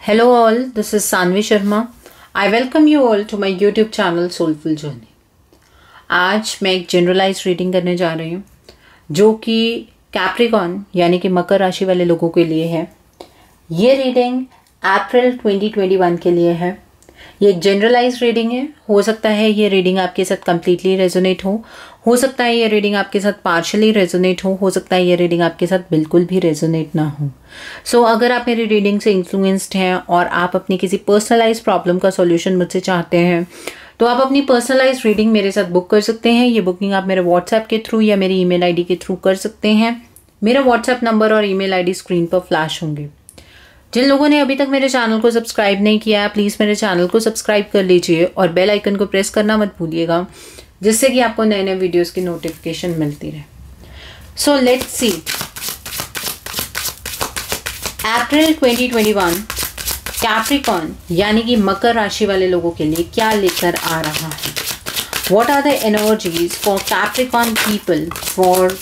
Hello all, this is Sanvi Sharma. I welcome you all to my YouTube channel Soulful Journey. आज मैं एक generalise reading करने जा रही हूँ जो कि कैप्रिकॉन यानी कि मकर राशि वाले लोगों के लिए है। ये रीडिंग अप्रैल 2021 के लिए है। ये एक जनरलाइज रीडिंग है। हो सकता है ये रीडिंग आपके साथ कम्प्लीटली रेजोनेट हो सकता है ये रीडिंग आपके साथ पार्शली रेजोनेट हो सकता है ये रीडिंग आपके साथ बिल्कुल भी रेजोनेट ना हो। सो अगर आप मेरी रीडिंग से इन्फ्लुएंस्ड हैं और आप अपनी किसी पर्सनलाइज प्रॉब्लम का सॉल्यूशन मुझसे चाहते हैं तो आप अपनी पर्सनलाइज रीडिंग मेरे साथ बुक कर सकते हैं। ये बुकिंग आप मेरे व्हाट्सएप के थ्रू या मेरी ईमेल आईडी के थ्रू कर सकते हैं। मेरा व्हाट्सएप नंबर और ईमेल आईडी स्क्रीन पर फ्लैश होंगे। जिन लोगों ने अभी तक मेरे चैनल को सब्सक्राइब नहीं किया है प्लीज़ मेरे चैनल को सब्सक्राइब कर लीजिए और बेल आइकन को प्रेस करना मत भूलिएगा जिससे कि आपको नए नए वीडियोस की नोटिफिकेशन मिलती रहे। So let's see April 2021 Capricorn यानी कि मकर राशि वाले लोगों के लिए क्या लेकर आ रहा है। What are the energies for Capricorn people for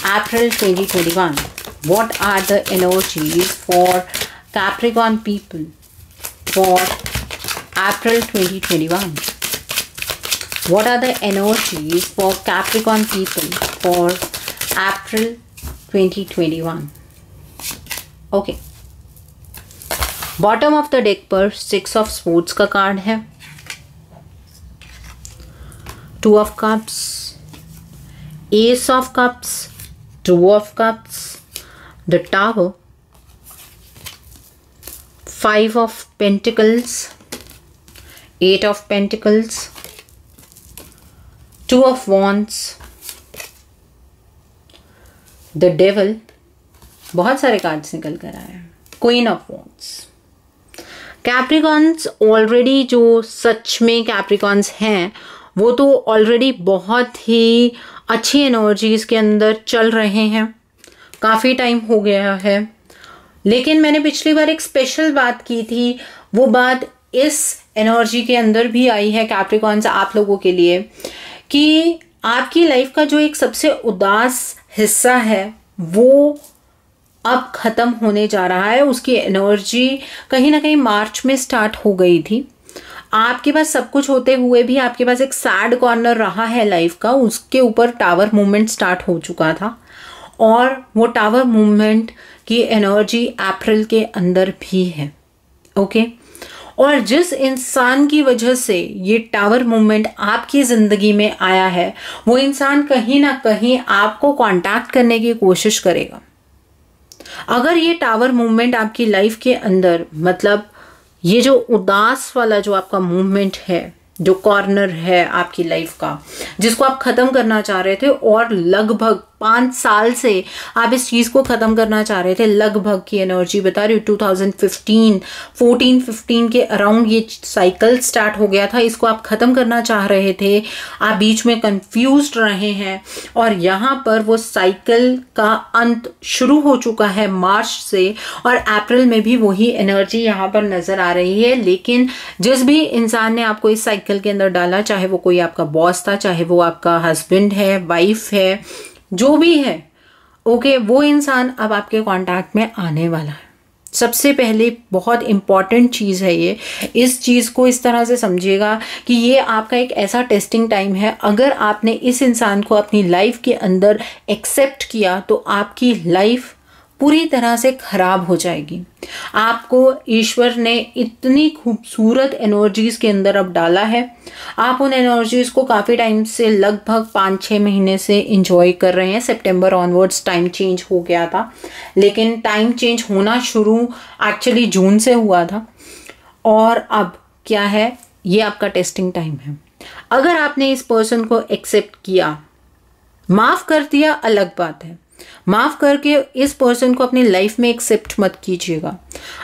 April 2021? What are the energies for Capricorn people for April 2021? What are the energies for Capricorn people for April 2021? Okay. Bottom of the deck पर 6 of sports का card है, 2 of cups, S of cups, 2 of cups, the Tower, 5 of Pentacles, 8 of Pentacles, 2 of Wands, the Devil, बहुत सारे cards निकल कर आए हैं, Queen of Wands। Capricorns already जो सच में कैप्रिकॉन्स हैं वो तो ऑलरेडी बहुत ही अच्छी एनर्जीज के अंदर चल रहे हैं, काफ़ी टाइम हो गया है। लेकिन मैंने पिछली बार एक स्पेशल बात की थी, वो बात इस एनर्जी के अंदर भी आई है कैप्रिकॉन्स आप लोगों के लिए कि आपकी लाइफ का जो एक सबसे उदास हिस्सा है वो अब ख़त्म होने जा रहा है। उसकी एनर्जी कहीं ना कहीं मार्च में स्टार्ट हो गई थी। आपके पास सब कुछ होते हुए भी आपके पास एक सैड कॉर्नर रहा है लाइफ का, उसके ऊपर टावर मूवमेंट स्टार्ट हो चुका था और वो टावर मूवमेंट की एनर्जी अप्रैल के अंदर भी है। ओके और जिस इंसान की वजह से ये टावर मूवमेंट आपकी ज़िंदगी में आया है वो इंसान कहीं ना कहीं आपको कांटेक्ट करने की कोशिश करेगा। अगर ये टावर मूवमेंट आपकी लाइफ के अंदर मतलब ये जो उदास वाला जो आपका मूवमेंट है, जो कॉर्नर है आपकी लाइफ का जिसको आप ख़त्म करना चाह रहे थे और लगभग 5 साल से आप इस चीज़ को ख़त्म करना चाह रहे थे, लगभग की एनर्जी बता रही हूँ 2015 के अराउंड ये साइकिल स्टार्ट हो गया था। इसको आप ख़त्म करना चाह रहे थे, आप बीच में कंफ्यूज्ड रहे हैं और यहाँ पर वो साइकिल का अंत शुरू हो चुका है मार्च से और अप्रैल में भी वही एनर्जी यहाँ पर नज़र आ रही है। लेकिन जिस भी इंसान ने आपको इस साइकिल के अंदर डाला, चाहे वो कोई आपका बॉस था, चाहे वो आपका हस्बैंड है, वाइफ है, जो भी है, ओके वो इंसान अब आपके कांटेक्ट में आने वाला है। सबसे पहले बहुत इंपॉर्टेंट चीज़ है ये, इस चीज़ को इस तरह से समझिएगा कि ये आपका एक ऐसा टेस्टिंग टाइम है। अगर आपने इस इंसान को अपनी लाइफ के अंदर एक्सेप्ट किया तो आपकी लाइफ पूरी तरह से खराब हो जाएगी। आपको ईश्वर ने इतनी खूबसूरत एनर्जीज के अंदर अब डाला है, आप उन एनर्जीज को काफ़ी टाइम से लगभग 5-6 महीने से इंजॉय कर रहे हैं। सितंबर ऑनवर्ड्स टाइम चेंज हो गया था, लेकिन टाइम चेंज होना शुरू एक्चुअली जून से हुआ था और अब क्या है, ये आपका टेस्टिंग टाइम है। अगर आपने इस पर्सन को एक्सेप्ट किया, माफ़ कर दिया अलग बात है, माफ करके इस पर्सन को अपनी लाइफ में एक्सेप्ट मत कीजिएगा।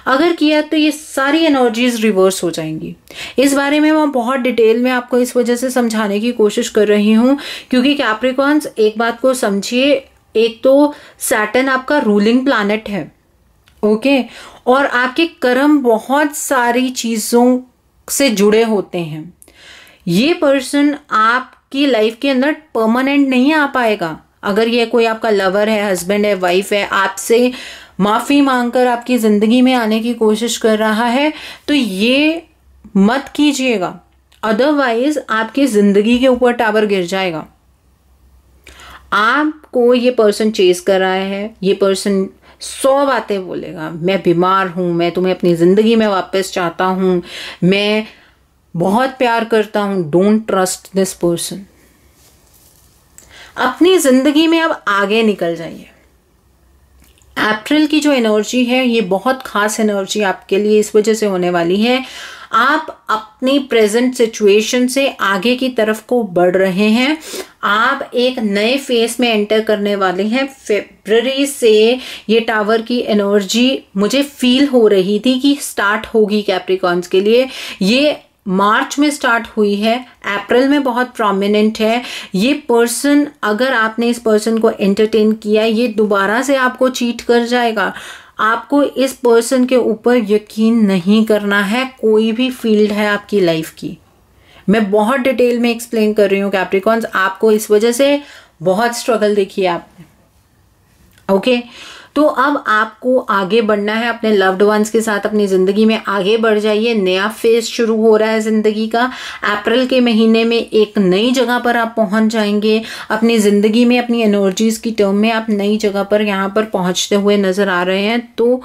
अगर किया तो ये सारी एनर्जीज रिवर्स हो जाएंगी। इस बारे में मैं बहुत डिटेल में आपको इस वजह से समझाने की कोशिश कर रही हूँ क्योंकि कैप्रिकॉन्स एक बात को समझिए, एक तो सैटर्न आपका रूलिंग प्लैनेट है, ओके, और आपके कर्म बहुत सारी चीज़ों से जुड़े होते हैं। ये पर्सन आपकी लाइफ के अंदर परमानेंट नहीं आ पाएगा। अगर ये कोई आपका लवर है, हस्बैंड है, वाइफ है, आपसे माफी मांगकर आपकी जिंदगी में आने की कोशिश कर रहा है, तो ये मत कीजिएगा, अदरवाइज आपकी जिंदगी के ऊपर टावर गिर जाएगा। आपको ये पर्सन चेस कर रहा है, ये पर्सन 100 बातें बोलेगा, मैं बीमार हूं, मैं तुम्हें अपनी जिंदगी में वापस चाहता हूं, मैं बहुत प्यार करता हूं। Don't trust this person. अपनी जिंदगी में अब आगे निकल जाइए। अप्रैल की जो एनर्जी है ये बहुत खास एनर्जी आपके लिए इस वजह से होने वाली है, आप अपनी प्रेजेंट सिचुएशन से आगे की तरफ को बढ़ रहे हैं। आप एक नए फेज में एंटर करने वाले हैं। फरवरी से ये टावर की एनर्जी मुझे फील हो रही थी कि स्टार्ट होगी कैप्रिकॉर्न्स के लिए। ये मार्च में स्टार्ट हुई है, अप्रैल में बहुत प्रोमिनेंट है। ये पर्सन, अगर आपने इस पर्सन को एंटरटेन किया, ये दोबारा से आपको चीट कर जाएगा। आपको इस पर्सन के ऊपर यकीन नहीं करना है, कोई भी फील्ड है आपकी लाइफ की। मैं बहुत डिटेल में एक्सप्लेन कर रही हूँ कैप्रिकॉर्न्स, आपको इस वजह से बहुत स्ट्रगल देखी है आपने। ओके, तो अब आपको आगे बढ़ना है अपने लव्ड वंस के साथ, अपनी जिंदगी में आगे बढ़ जाइए। नया फेज शुरू हो रहा है जिंदगी का। अप्रैल के महीने में एक नई जगह पर आप पहुंच जाएंगे अपनी जिंदगी में, अपनी एनर्जीज की टर्म में आप नई जगह पर यहाँ पर पहुंचते हुए नजर आ रहे हैं। तो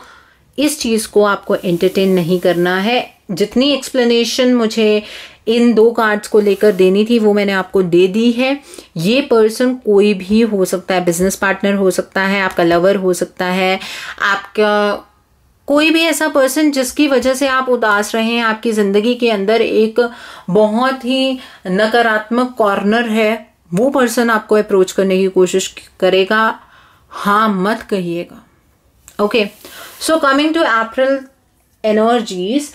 इस चीज को आपको एंटरटेन नहीं करना है। जितनी एक्सप्लेनेशन मुझे इन 2 कार्ड्स को लेकर देनी थी वो मैंने आपको दे दी है। ये पर्सन कोई भी हो सकता है, बिजनेस पार्टनर हो सकता है, आपका लवर हो सकता है, आपका कोई भी ऐसा पर्सन जिसकी वजह से आप उदास रहे हैं। आपकी जिंदगी के अंदर एक बहुत ही नकारात्मक कॉर्नर है, वो पर्सन आपको अप्रोच करने की कोशिश करेगा। हाँ मत कहिएगा। Okay, so coming to April energies,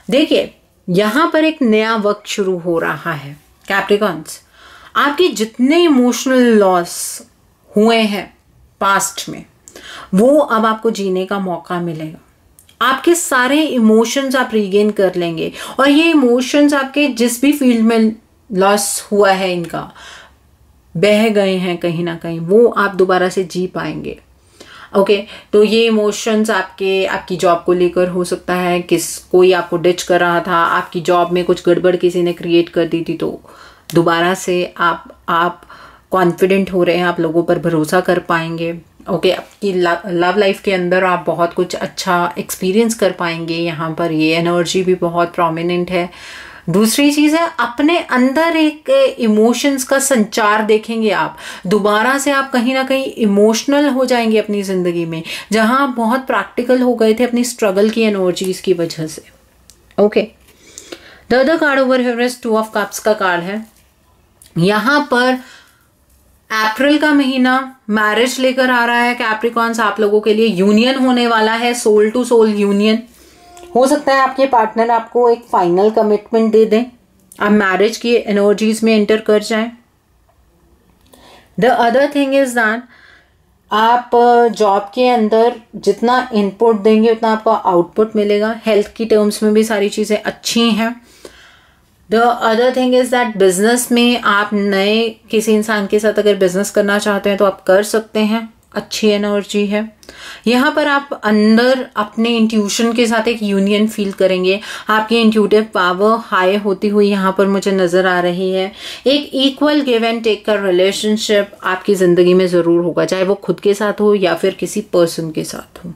देखिए यहां पर एक नया वक्त शुरू हो रहा है कैप्रिकॉर्न्स। आपके जितने इमोशनल लॉस हुए हैं पास्ट में, वो अब आपको जीने का मौका मिलेगा। आपके सारे इमोशंस आप रीगेन कर लेंगे, और ये इमोशंस आपके जिस भी फील्ड में लॉस हुआ है, इनका बह गए हैं कहीं ना कहीं, वो आप दोबारा से जी पाएंगे। ओके, तो ये इमोशंस आपकी जॉब को लेकर हो सकता है, कोई आपको डिच कर रहा था, आपकी जॉब में कुछ गड़बड़ किसी ने क्रिएट कर दी थी, तो दोबारा से आप कॉन्फिडेंट हो रहे हैं, आप लोगों पर भरोसा कर पाएंगे। ओके, आपकी लव लाइफ के अंदर आप बहुत कुछ अच्छा एक्सपीरियंस कर पाएंगे। यहाँ पर ये एनर्जी भी बहुत प्रोमिनेंट है। दूसरी चीज है, अपने अंदर एक इमोशंस का संचार देखेंगे आप। दोबारा से आप कहीं ना कहीं इमोशनल हो जाएंगे अपनी जिंदगी में, जहां आप बहुत प्रैक्टिकल हो गए थे अपनी स्ट्रगल की एनर्जीज की वजह से। Okay, the other card over here is 2 of cups का कार्ड है। यहां पर अप्रैल का महीना मैरिज लेकर आ रहा है कैप्रिकॉर्न्स। आप लोगों के लिए यूनियन होने वाला है, सोल टू सोल यूनियन। हो सकता है आपके पार्टनर आपको एक फाइनल कमिटमेंट दे दें, आप मैरिज की एनर्जीज में एंटर कर जाएं। The other thing is that आप जॉब के अंदर जितना इनपुट देंगे उतना आपको आउटपुट मिलेगा। हेल्थ की टर्म्स में भी सारी चीजें अच्छी हैं। The other thing is that business में आप नए किसी इंसान के साथ अगर बिजनेस करना चाहते हैं तो आप कर सकते हैं, अच्छी एनर्जी है। यहाँ पर आप अंदर अपने इंट्यूशन के साथ एक यूनियन फील करेंगे। आपकी इंट्यूटिव पावर हाई होती हुई यहाँ पर मुझे नजर आ रही है। एक इक्वल गिव एंड टेक का रिलेशनशिप आपकी जिंदगी में जरूर होगा, चाहे वो खुद के साथ हो या फिर किसी पर्सन के साथ हो।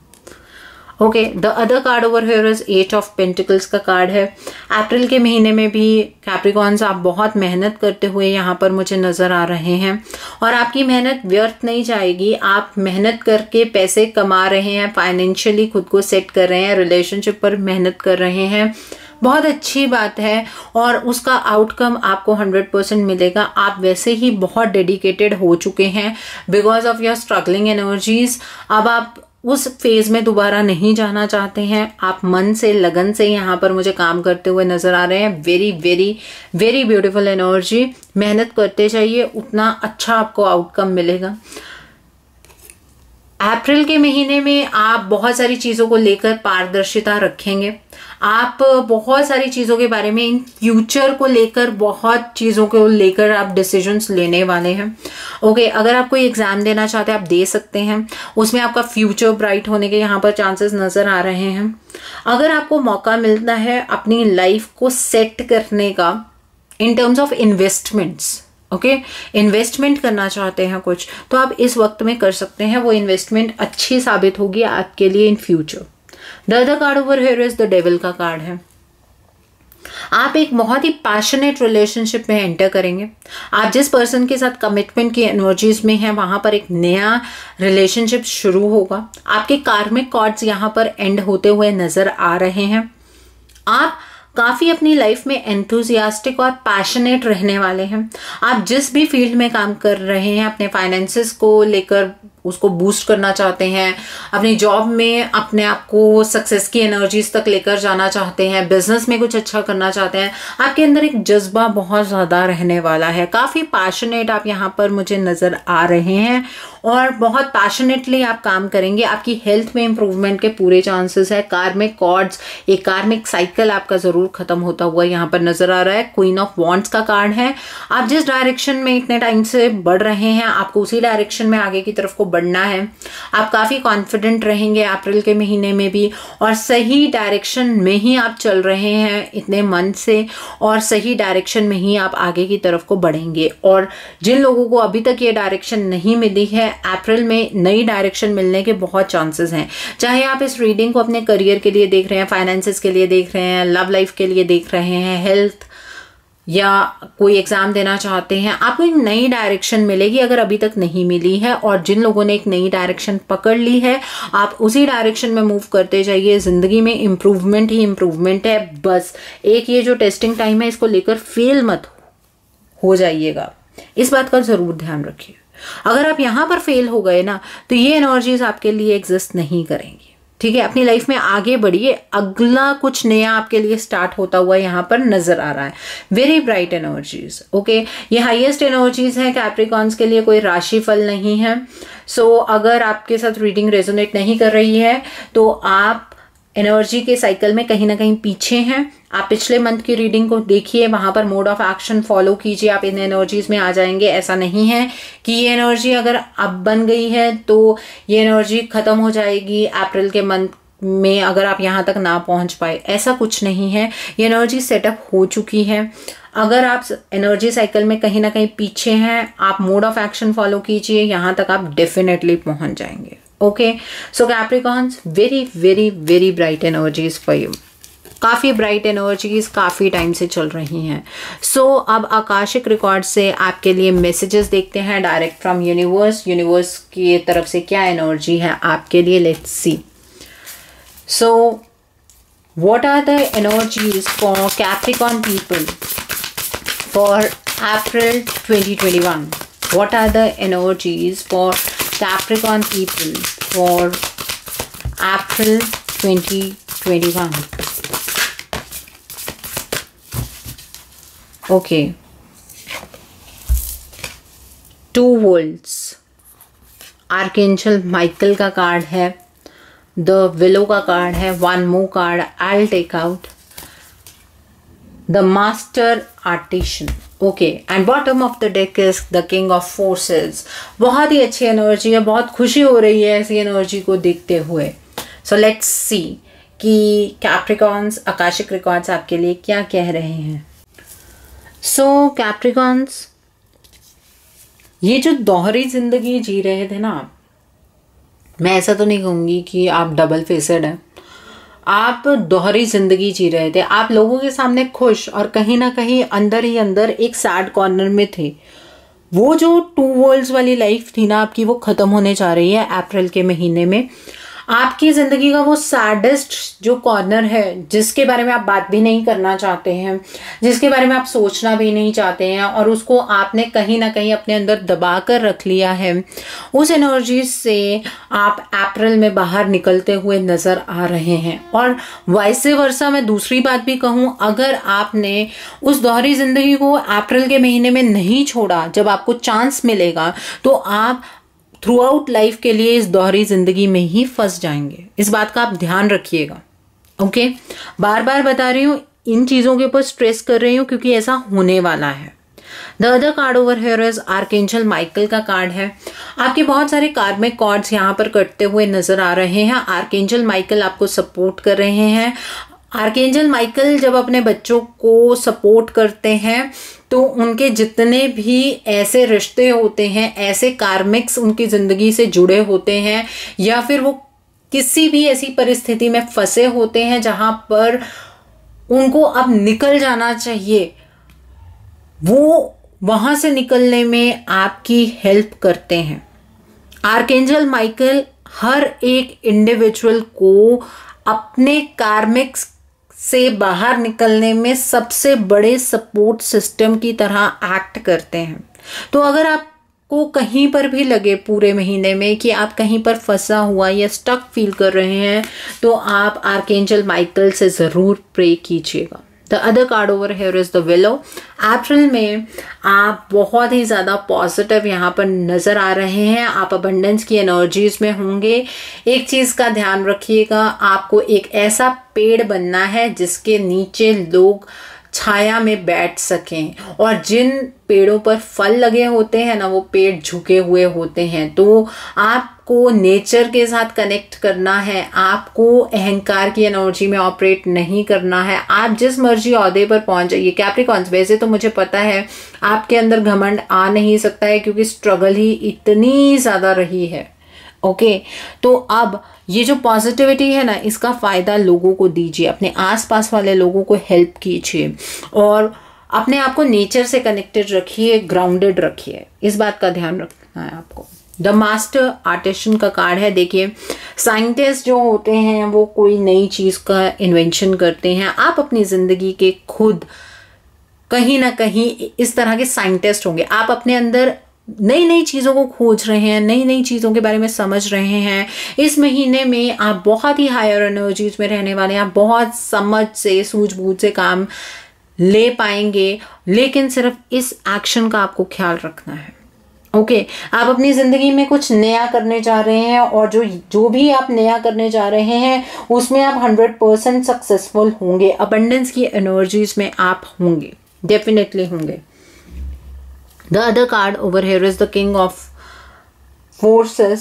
Okay, the other card over here is 8 of pentacles का कार्ड है। अप्रैल के महीने में भी कैप्रिकॉर्न्स आप बहुत मेहनत करते हुए यहाँ पर मुझे नजर आ रहे हैं, और आपकी मेहनत व्यर्थ नहीं जाएगी। आप मेहनत करके पैसे कमा रहे हैं, फाइनेंशियली खुद को सेट कर रहे हैं, रिलेशनशिप पर मेहनत कर रहे हैं, बहुत अच्छी बात है, और उसका आउटकम आपको 100% मिलेगा। आप वैसे ही बहुत डेडिकेटेड हो चुके हैं because of your struggling energies. अब आप उस फेज में दोबारा नहीं जाना चाहते हैं। आप मन से, लगन से यहाँ पर मुझे काम करते हुए नजर आ रहे हैं। Very very very beautiful energy. मेहनत करते जाइए, उतना अच्छा आपको आउटकम मिलेगा। अप्रैल के महीने में आप बहुत सारी चीजों को लेकर पारदर्शिता रखेंगे। आप बहुत सारी चीज़ों के बारे में, इन फ्यूचर को लेकर बहुत चीज़ों को लेकर आप डिसीजंस लेने वाले हैं। ओके, अगर आप कोई एग्जाम देना चाहते हैं आप दे सकते हैं, उसमें आपका फ्यूचर ब्राइट होने के यहाँ पर चांसेस नजर आ रहे हैं। अगर आपको मौका मिलता है अपनी लाइफ को सेट करने का in terms of investments, okay, investment करना चाहते हैं कुछ, तो आप इस वक्त में कर सकते हैं। वो इन्वेस्टमेंट अच्छी साबित होगी आपके लिए in future. The other card over here is the devil का कार्ड है। आप एक बहुत ही पैशनेट रिलेशनशिप में एंटर करेंगे। आप जिस पर्सन के साथ कमिटमेंट की एनर्जीज में हैं वहां पर एक नया रिलेशनशिप शुरू होगा। आपके कार्मिक कॉर्ड्स यहाँ पर एंड होते हुए नजर आ रहे हैं। आप काफी अपनी लाइफ में एंथुजियास्टिक और पैशनेट रहने वाले हैं। आप जिस भी फील्ड में काम कर रहे हैं, अपने फाइनेंसेस को लेकर उसको बूस्ट करना चाहते हैं, अपनी जॉब में अपने आप को सक्सेस की एनर्जीज तक लेकर जाना चाहते हैं, बिजनेस में कुछ अच्छा करना चाहते हैं, आपके अंदर एक जज्बा बहुत ज्यादा रहने वाला है। काफी पैशनेट आप यहाँ पर मुझे नजर आ रहे हैं और बहुत पैशनेटली आप काम करेंगे। आपकी हेल्थ में इंप्रूवमेंट के पूरे चांसेस है। कार्मिक कॉर्ड्स, एक कार्मिक साइकिल आपका जरूर खत्म होता हुआ यहाँ पर नजर आ रहा है। क्वीन ऑफ वॉन्ड्स का कार्ड है। आप जिस डायरेक्शन में इतने टाइम से बढ़ रहे हैं आपको उसी डायरेक्शन में आगे की तरफ को बढ़ना है। आप काफी कॉन्फिडेंट रहेंगे अप्रैल के महीने में भी, और सही डायरेक्शन में ही आप चल रहे हैं इतने मन से, और सही डायरेक्शन में ही आप आगे की तरफ को बढ़ेंगे। और जिन लोगों को अभी तक ये डायरेक्शन नहीं मिली है, अप्रैल में नई डायरेक्शन मिलने के बहुत चांसेस हैं। चाहे आप इस रीडिंग को अपने करियर के लिए देख रहे हैं, फाइनेंसेस के लिए देख रहे हैं, लव लाइफ के लिए देख रहे हैं, हेल्थ या कोई एग्जाम देना चाहते हैं, आपको एक नई डायरेक्शन मिलेगी अगर अभी तक नहीं मिली है। और जिन लोगों ने एक नई डायरेक्शन पकड़ ली है आप उसी डायरेक्शन में मूव करते जाइए। जिंदगी में इंप्रूवमेंट ही इंप्रूवमेंट है। बस एक ये जो टेस्टिंग टाइम है इसको लेकर फेल मत हो जाइएगा, इस बात का जरूर ध्यान रखिए। अगर आप यहां पर फेल हो गए ना तो ये एनर्जीज आपके लिए एग्जिस्ट नहीं करेंगी। ठीक है, अपनी लाइफ में आगे बढ़िए। अगला कुछ नया आपके लिए स्टार्ट होता हुआ यहाँ पर नजर आ रहा है। Very bright energies. ओके, ये हाईएस्ट एनर्जीज है कैप्रिकॉन्स के लिए, कोई राशिफल नहीं है। सो अगर आपके साथ रीडिंग रेजोनेट नहीं कर रही है तो आप एनर्जी के साइकिल में कहीं ना कहीं पीछे हैं। आप पिछले मंथ की रीडिंग को देखिए, वहां पर मोड ऑफ एक्शन फॉलो कीजिए, आप इन एनर्जीज में आ जाएंगे। ऐसा नहीं है कि ये एनर्जी अगर अब बन गई है तो ये एनर्जी खत्म हो जाएगी अप्रैल के मंथ में अगर आप यहाँ तक ना पहुंच पाए, ऐसा कुछ नहीं है। ये एनर्जी सेटअप हो चुकी है। अगर आप एनर्जी साइकिल में कहीं ना कहीं पीछे हैं, आप मोड ऑफ एक्शन फॉलो कीजिए, यहाँ तक आप डेफिनेटली पहुंच जाएंगे। Okay, so Capricorns, very very very bright energies for you. काफ़ी ब्राइट एनर्जीज काफ़ी टाइम से चल रही हैं। सो अब आकाशिक रिकॉर्ड से आपके लिए मैसेजेस देखते हैं डायरेक्ट फ्रॉम यूनिवर्स। यूनिवर्स की तरफ से क्या एनर्जी है आपके लिए, let's see. So what are the energies for Capricorn people for April 2021? What are the energies for Capricorn people for April 2021? Okay. 2 Worlds. Archangel Michael का कार्ड है, The Willow का कार्ड है, 1 more card I'll take out. The Master Artisan. Okay, and bottom of the deck is the king of forces. बहुत ही अच्छी energy है, बहुत खुशी हो रही है ऐसी एनर्जी को देखते हुए। सो लेट्स सी कि कैप्रिकॉन्स आकाशिक रिकॉर्ड्स आपके लिए क्या कह रहे हैं। सो कैप्रिकॉन्स, ये जो दोहरी जिंदगी जी रहे थे ना आप, मैं ऐसा तो नहीं कहूँगी कि आप डबल फेसेड हैं, आप दोहरी जिंदगी जी रहे थे। आप लोगों के सामने खुश और कहीं ना कहीं अंदर ही अंदर एक सैड कॉर्नर में थे। वो जो 2 वर्ल्ड्स वाली लाइफ थी ना आपकी, वो खत्म होने जा रही है अप्रैल के महीने में। आपकी जिंदगी का वो सैडेस्ट जो कॉर्नर है जिसके बारे में आप बात भी नहीं करना चाहते हैं, जिसके बारे में आप सोचना भी नहीं चाहते हैं और उसको आपने कहीं ना कहीं अपने अंदर दबा कर रख लिया है, उस एनर्जी से आप अप्रैल में बाहर निकलते हुए नजर आ रहे हैं। और वैसे वर्षा मैं दूसरी बात भी कहूँ, अगर आपने उस दोहरी जिंदगी को अप्रैल के महीने में नहीं छोड़ा, जब आपको चांस मिलेगा तो आप थ्रू आउट लाइफ के लिए इस दोहरी जिंदगी में ही फंस जाएंगे। इस बात का आप ध्यान रखिएगा। ओके, बार बार बता रही हूँ, इन चीजों के ऊपर स्ट्रेस कर रही हूँ क्योंकि ऐसा होने वाला है। The other card over here is archangel Michael का कार्ड है। आपके बहुत सारे कार्मिक कॉर्ड्स यहाँ पर कटते हुए नजर आ रहे हैं। आर्कएंजल माइकल आपको सपोर्ट कर रहे हैं। आर्कएंजल माइकल जब अपने बच्चों को सपोर्ट करते हैं तो उनके जितने भी ऐसे रिश्ते होते हैं, ऐसे कार्मिक्स उनकी जिंदगी से जुड़े होते हैं, या फिर वो किसी भी ऐसी परिस्थिति में फंसे होते हैं जहां पर उनको अब निकल जाना चाहिए, वो वहां से निकलने में आपकी हेल्प करते हैं। आर्कएंजल माइकल हर एक इंडिविजुअल को अपने कार्मिक्स से बाहर निकलने में सबसे बड़े सपोर्ट सिस्टम की तरह एक्ट करते हैं। तो अगर आपको कहीं पर भी लगे पूरे महीने में कि आप कहीं पर फंसा हुआ या स्टक फील कर रहे हैं, तो आप आर्कएंजल माइकल से जरूर प्रे कीजिएगा। The other card over here is the willow. April में आप बहुत ही ज़्यादा पॉजिटिव यहाँ पर नज़र आ रहे हैं। आप अबंडेंस की एनर्जीज में होंगे। एक चीज़ का ध्यान रखिएगा, आपको एक ऐसा पेड़ बनना है जिसके नीचे लोग छाया में बैठ सकें, और जिन पेड़ों पर फल लगे होते हैं ना, वो पेड़ झुके हुए होते हैं। तो आपको नेचर के साथ कनेक्ट करना है, आपको अहंकार की एनर्जी में ऑपरेट नहीं करना है। आप जिस मर्जी ओहदे पर पहुंच जाइए। कैप्रिकॉर्न्स, वैसे तो मुझे पता है आपके अंदर घमंड आ नहीं सकता है क्योंकि स्ट्रगल ही इतनी ज्यादा रही है। ओके, तो अब ये जो पॉजिटिविटी है ना, इसका फायदा लोगों को दीजिए, अपने आसपास वाले लोगों को हेल्प कीजिए, और अपने आप को नेचर से कनेक्टेड रखिए, ग्राउंडेड रखिए। इस बात का ध्यान रखना है आपको। द मास्टर आर्टिशन का कार्ड है। देखिए, साइंटिस्ट जो होते हैं वो कोई नई चीज का इन्वेंशन करते हैं। आप अपनी जिंदगी के खुद कहीं ना कहीं इस तरह के साइंटिस्ट होंगे। आप अपने अंदर नई नई चीज़ों को खोज रहे हैं, नई नई चीज़ों के बारे में समझ रहे हैं। इस महीने में आप बहुत ही हायर एनर्जीज में रहने वाले हैं। आप बहुत समझ से, सूझबूझ से काम ले पाएंगे, लेकिन सिर्फ इस एक्शन का आपको ख्याल रखना है। ओके, आप अपनी ज़िंदगी में कुछ नया करने जा रहे हैं, और जो भी आप नया करने जा रहे हैं उसमें आप 100% सक्सेसफुल होंगे। अबंडेंस की एनर्जीज में आप होंगे, डेफिनेटली होंगे। The other card over here is the King of Forces.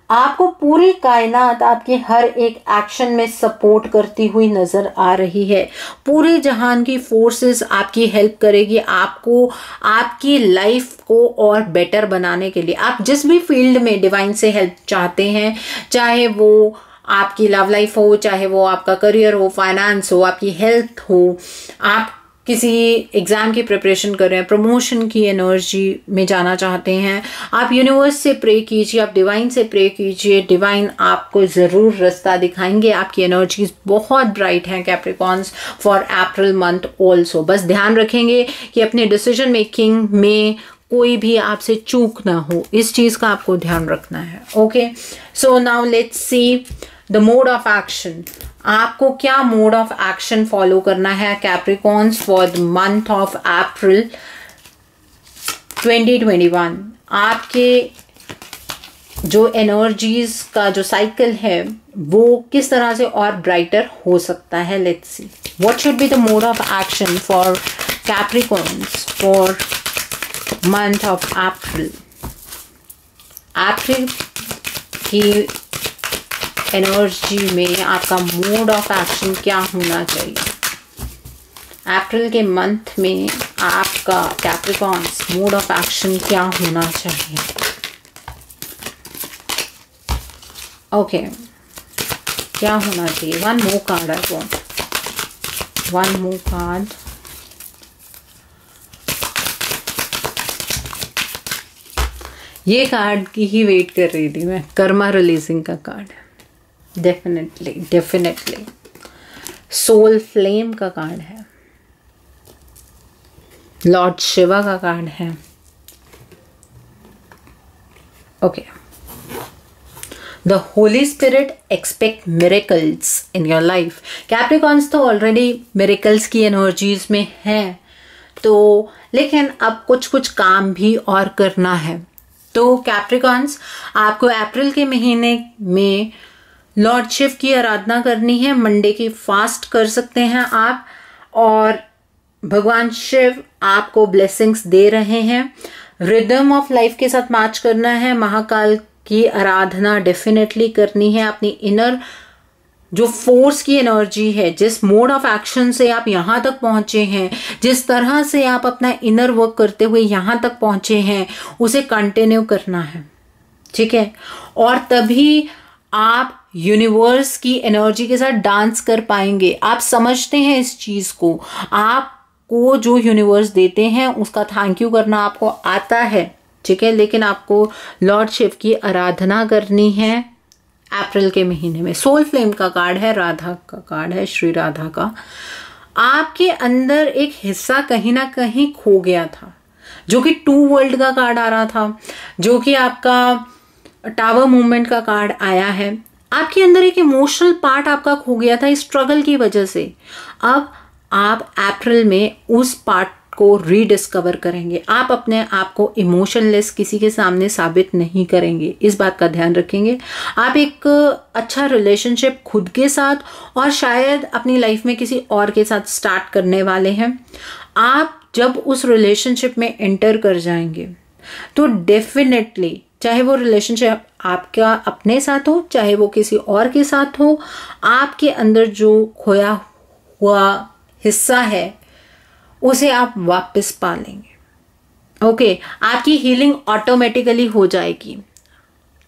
आपको पूरी कायनात आपके हर एक एक्शन में सपोर्ट करती हुई नजर आ रही है। पूरे जहान की फोर्सेस आपकी हेल्प करेगी, आपको आपकी लाइफ को और बेटर बनाने के लिए। आप जिस भी फील्ड में डिवाइन से हेल्प चाहते हैं, चाहे वो आपकी लव लाइफ हो, चाहे वो आपका करियर हो, फाइनेंस हो, आपकी हेल्थ हो, आप किसी एग्जाम की प्रिपरेशन कर रहे हैं, प्रमोशन की एनर्जी में जाना चाहते हैं, आप यूनिवर्स से प्रे कीजिए, आप डिवाइन से प्रे कीजिए। डिवाइन आपको ज़रूर रास्ता दिखाएंगे। आपकी एनर्जीज बहुत ब्राइट हैं Capricorns for April month also. बस ध्यान रखेंगे कि अपने डिसीजन मेकिंग में कोई भी आपसे चूक ना हो, इस चीज़ का आपको ध्यान रखना है। Okay, so now let's see the mode of action. आपको क्या मोड ऑफ एक्शन फॉलो करना है Capricorns for the month of अप्रैल 2021। आपके जो एनर्जीज का जो साइकिल है वो किस तरह से और ब्राइटर हो सकता है। Let's see what should be the mode of action for Capricorns for month of April. April की एनर्जी में आपका मोड ऑफ एक्शन क्या होना चाहिए। अप्रैल के मंथ में आपका कैप्रिकॉर्न्स मोड ऑफ एक्शन क्या होना चाहिए। ओके, क्या होना चाहिए। One more card, I want one more card. ये कार्ड की ही वेट कर रही थी मैं। कर्मा रिलीजिंग का card, definitely definitely. Soul flame का कार्ड है, लॉर्ड शिवा का कार्ड है। Okay, the holy spirit expect miracles in your life. Capricorns तो ऑलरेडी मिरेकल्स की एनर्जीज में हैं, तो लेकिन अब कुछ कुछ काम भी और करना है। तो कैप्रिकॉर्न्स, आपको अप्रैल के महीने में लॉर्ड शिव की आराधना करनी है, मंडे की फास्ट कर सकते हैं आप, और भगवान शिव आपको ब्लेसिंग्स दे रहे हैं। रिदम ऑफ लाइफ के साथ मैच करना है, महाकाल की आराधना डेफिनेटली करनी है। अपनी इनर जो फोर्स की एनर्जी है, जिस मोड ऑफ एक्शन से आप यहां तक पहुंचे हैं, जिस तरह से आप अपना इनर वर्क करते हुए यहां तक पहुंचे हैं, उसे कंटिन्यू करना है, ठीक है। और तभी आप यूनिवर्स की एनर्जी के साथ डांस कर पाएंगे। आप समझते हैं इस चीज को, आपको जो यूनिवर्स देते हैं उसका थैंक यू करना आपको आता है, ठीक है। लेकिन आपको लॉर्ड शिव की आराधना करनी है अप्रैल के महीने में। सोल फ्लेम का कार्ड है, राधा का कार्ड है, श्री राधा का। आपके अंदर एक हिस्सा कहीं ना कहीं खो गया था, जो कि 2 वर्ल्ड का कार्ड आ रहा था, जो कि आपका टावर मूवमेंट का कार्ड आया है। आपके अंदर एक इमोशनल पार्ट आपका खो गया था इस स्ट्रगल की वजह से। अब आप अप्रैल में उस पार्ट को रीडिस्कवर करेंगे। आप अपने आप को इमोशनलेस किसी के सामने साबित नहीं करेंगे, इस बात का ध्यान रखेंगे। आप एक अच्छा रिलेशनशिप खुद के साथ और शायद अपनी लाइफ में किसी और के साथ स्टार्ट करने वाले हैं। आप जब उस रिलेशनशिप में एंटर कर जाएंगे तो डेफिनेटली, चाहे वो रिलेशनशिप आपका अपने साथ हो, चाहे वो किसी और के साथ हो, आपके अंदर जो खोया हुआ हिस्सा है उसे आप वापस पा लेंगे। ओके, आपकी हीलिंग ऑटोमेटिकली हो जाएगी,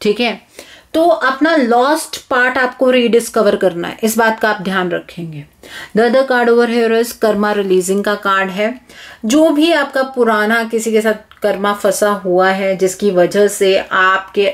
ठीक है। तो अपना लॉस्ट पार्ट आपको रीडिस्कवर करना है, इस बात का आप ध्यान रखेंगे। The other card over here is Karma releasing का कार्ड है। जो भी आपका पुराना किसी के साथ कर्मा फंसा हुआ है, जिसकी वजह से आपके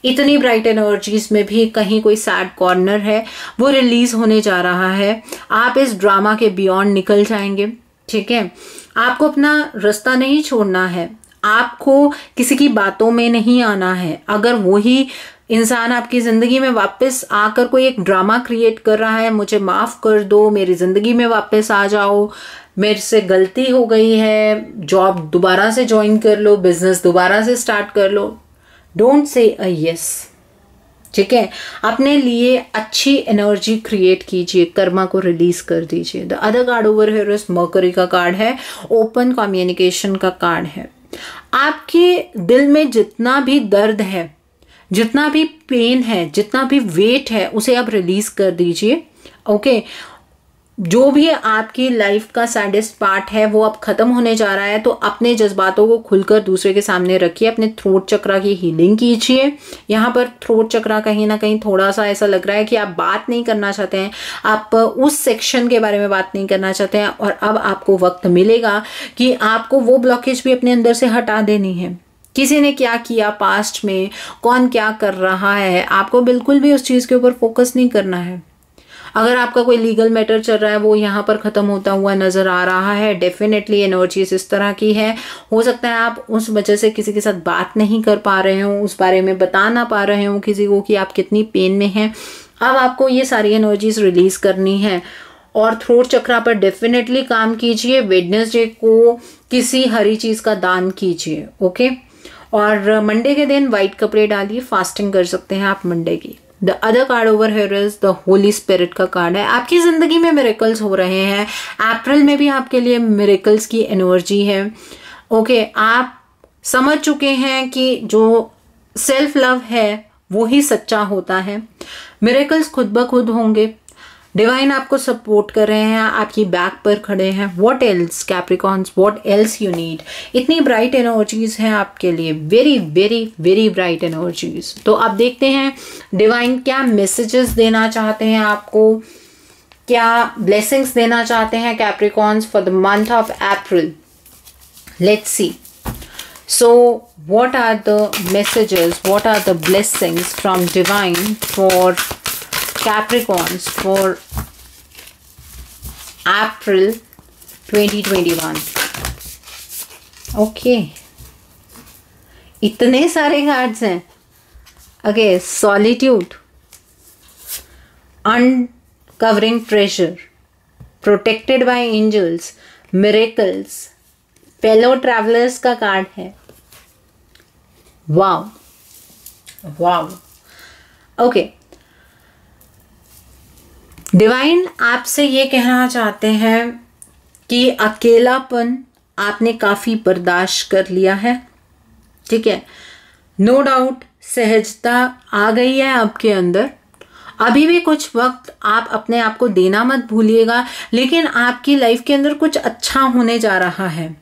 इतनी ब्राइट एनर्जीज में भी कहीं कोई सैड कॉर्नर है, वो रिलीज होने जा रहा है। आप इस ड्रामा के बियॉन्ड निकल जाएंगे, ठीक है। आपको अपना रास्ता नहीं छोड़ना है, आपको किसी की बातों में नहीं आना है। अगर वही इंसान आपकी जिंदगी में वापस आकर कोई एक ड्रामा क्रिएट कर रहा है, मुझे माफ कर दो, मेरी जिंदगी में वापस आ जाओ, मेरे से गलती हो गई है, जॉब दोबारा से ज्वाइन कर लो, बिजनेस दोबारा से स्टार्ट कर लो, डोंट से अ यस, ठीक है। अपने लिए अच्छी एनर्जी क्रिएट कीजिए, कर्मा को रिलीज कर दीजिए। The other card over here is mercury का कार्ड है, ओपन कम्युनिकेशन का कार्ड है। आपके दिल में जितना भी दर्द है, जितना भी पेन है, जितना भी वेट है, उसे आप रिलीज कर दीजिए। ओके, जो भी आपकी लाइफ का सैडेस्ट पार्ट है वो अब खत्म होने जा रहा है, तो अपने जज्बातों को खुलकर दूसरे के सामने रखिए। अपने थ्रोट चक्रा की हीलिंग कीजिए। यहाँ पर थ्रोट चक्रा कहीं ना कहीं थोड़ा सा ऐसा लग रहा है कि आप बात नहीं करना चाहते हैं, आप उस सेक्शन के बारे में बात नहीं करना चाहते हैं, और अब आपको वक्त मिलेगा कि आपको वो ब्लॉकेज भी अपने अंदर से हटा देनी है। किसी ने क्या किया पास्ट में, कौन क्या कर रहा है, आपको बिल्कुल भी उस चीज के ऊपर फोकस नहीं करना है। अगर आपका कोई लीगल मैटर चल रहा है, वो यहाँ पर खत्म होता हुआ नजर आ रहा है। डेफिनेटली एनर्जीज इस तरह की है, हो सकता है आप उस वजह से किसी के साथ बात नहीं कर पा रहे हो, उस बारे में बता ना पा रहे हो किसी को कि आप कितनी पेन में हैं। अब आपको ये सारी एनर्जीज रिलीज करनी है और थ्रोट चक्रा पर डेफिनेटली काम कीजिए। वेडनेसडे को किसी हरी चीज का दान कीजिए, ओके। और मंडे के दिन व्हाइट कपड़े डालिए, फास्टिंग कर सकते हैं आप मंडे की। The other card over here is the holy spirit का कार्ड है। आपकी जिंदगी में मिरेकल्स हो रहे हैं, अप्रैल में भी आपके लिए मिरेकल्स की एनर्जी है। ओके, आप समझ चुके हैं कि जो सेल्फ लव है वो ही सच्चा होता है। मिरेकल्स खुद ब खुद होंगे। डिवाइन आपको सपोर्ट कर रहे हैं, आपकी बैक पर खड़े हैं। What else Capricorns, what else you need. इतनी ब्राइट एनर्जीज हैं आपके लिए, very very very bright energies. तो आप देखते हैं डिवाइन क्या मैसेजेस देना चाहते हैं आपको, क्या ब्लेसिंग्स देना चाहते हैं Capricorns for the month of April. Let's see. So what are the messages, what are the blessings from divine for Capricorns for April 2021। Okay, इतने सारे कार्ड्स हैं। Okay, solitude, uncovering treasure, protected by angels, miracles, fellow travellers का card है। Wow वाव। Okay, divine आपसे ये कहना चाहते हैं कि अकेलापन आपने काफी बर्दाश्त कर लिया है, ठीक है। नो डाउट सहजता आ गई है आपके अंदर। अभी भी कुछ वक्त आप अपने आप को देना मत भूलिएगा, लेकिन आपकी लाइफ के अंदर कुछ अच्छा होने जा रहा है।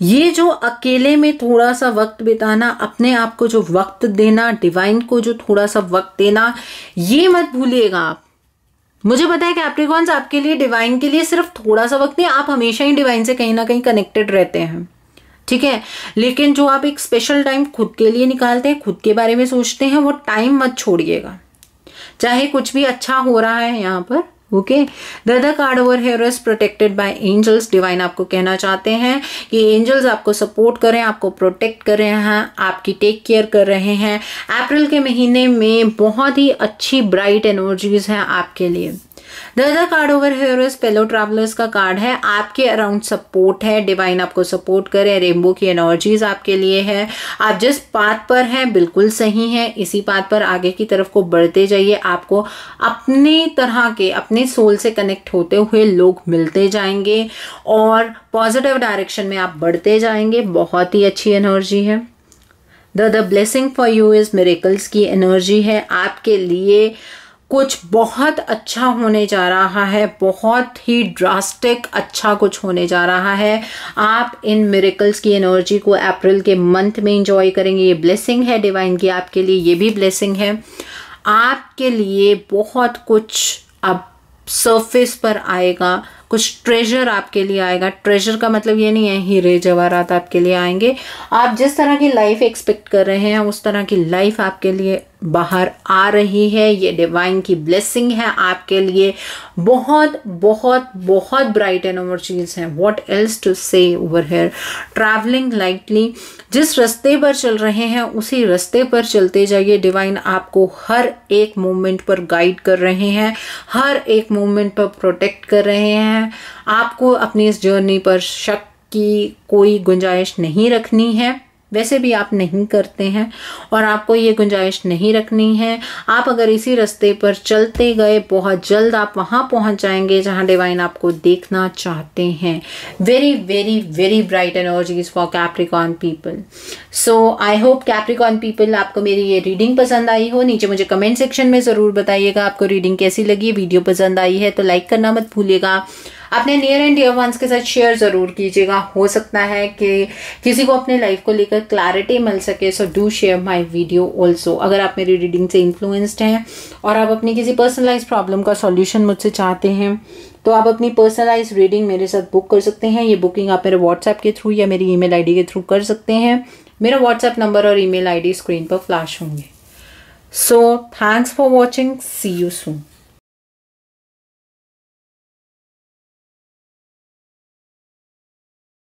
ये जो अकेले में थोड़ा सा वक्त बिताना, अपने आप को जो वक्त देना, डिवाइन को जो थोड़ा सा वक्त देना, ये मत भूलिएगा आप। मुझे पता है कैप्रिकॉर्न्स आपके लिए, डिवाइन के लिए सिर्फ थोड़ा सा वक्त नहीं, आप हमेशा ही डिवाइन से कहीं ना कहीं कनेक्टेड रहते हैं, ठीक है। लेकिन जो आप एक स्पेशल टाइम खुद के लिए निकालते हैं, खुद के बारे में सोचते हैं, वो टाइम मत छोड़िएगा, चाहे कुछ भी अच्छा हो रहा है यहाँ पर। Okay, the other card over here is protected by angels. Divine आपको कहना चाहते हैं कि एंजल्स आपको सपोर्ट कर रहे हैं, आपको प्रोटेक्ट कर रहे हैं, आपकी टेक केयर कर रहे हैं। अप्रैल के महीने में बहुत ही अच्छी ब्राइट एनर्जीज हैं आपके लिए। The other card over here is fellow travellers का कार्ड है, आपके अराउंड सपोर्ट है, डिवाइन आपको सपोर्ट करे, रेनबो की एनर्जीज आपके लिए है। आप जिस पाथ पर हैं बिल्कुल सही है, इसी पाथ पर आगे की तरफ को बढ़ते जाइए। आपको अपनी तरह के, अपने सोल से कनेक्ट होते हुए लोग मिलते जाएंगे और पॉजिटिव डायरेक्शन में आप बढ़ते जाएंगे। बहुत ही अच्छी एनर्जी है। The blessing for you is miracles की एनर्जी है, आपके लिए कुछ बहुत अच्छा होने जा रहा है, बहुत ही ड्रास्टिक अच्छा कुछ होने जा रहा है। आप इन मिरेकल्स की एनर्जी को अप्रैल के मंथ में एंजॉय करेंगे। ये ब्लेसिंग है डिवाइन की आपके लिए, ये भी ब्लेसिंग है आपके लिए। बहुत कुछ अब सरफेस पर आएगा, कुछ ट्रेजर आपके लिए आएगा। ट्रेजर का मतलब ये नहीं है हीरे जवाहरात आपके लिए आएंगे। आप जिस तरह की लाइफ एक्सपेक्ट कर रहे हैं उस तरह की लाइफ आपके लिए बाहर आ रही है। ये डिवाइन की ब्लेसिंग है आपके लिए। बहुत बहुत बहुत ब्राइट एनर्जीज हैं। व्हाट एल्स टू से ओवर हियर। ट्रैवलिंग लाइटली, जिस रास्ते पर चल रहे हैं उसी रास्ते पर चलते जाइए। डिवाइन आपको हर एक मोमेंट पर गाइड कर रहे हैं, हर एक मोमेंट पर प्रोटेक्ट कर रहे हैं। आपको अपनी इस जर्नी पर शक की कोई गुंजाइश नहीं रखनी है, वैसे भी आप नहीं करते हैं और आपको ये गुंजाइश नहीं रखनी है। आप अगर इसी रास्ते पर चलते गए बहुत जल्द आप वहां पहुंच जाएंगे जहां डिवाइन आपको देखना चाहते हैं। Very very very bright energies for Capricorn people. So I hope Capricorn people आपको मेरी ये रीडिंग पसंद आई हो। नीचे मुझे कमेंट सेक्शन में जरूर बताइएगा आपको रीडिंग कैसी लगी। वीडियो पसंद आई है तो लाइक करना मत भूलिएगा। अपने नियर एंड डियर वंस के साथ शेयर जरूर कीजिएगा। हो सकता है कि किसी को अपने लाइफ को लेकर क्लैरिटी मिल सके। So do share my video also. अगर आप मेरी रीडिंग से इन्फ्लुएंस्ड हैं और आप अपनी किसी पर्सनलाइज प्रॉब्लम का सॉल्यूशन मुझसे चाहते हैं तो आप अपनी पर्सनलाइज रीडिंग मेरे साथ बुक कर सकते हैं। ये बुकिंग आप मेरे व्हाट्सएप के थ्रू या मेरी ईमेल आईडी के थ्रू कर सकते हैं। मेरा व्हाट्सएप नंबर और ईमेल आईडी स्क्रीन पर फ्लैश होंगे। So thanks for watching. See you soon.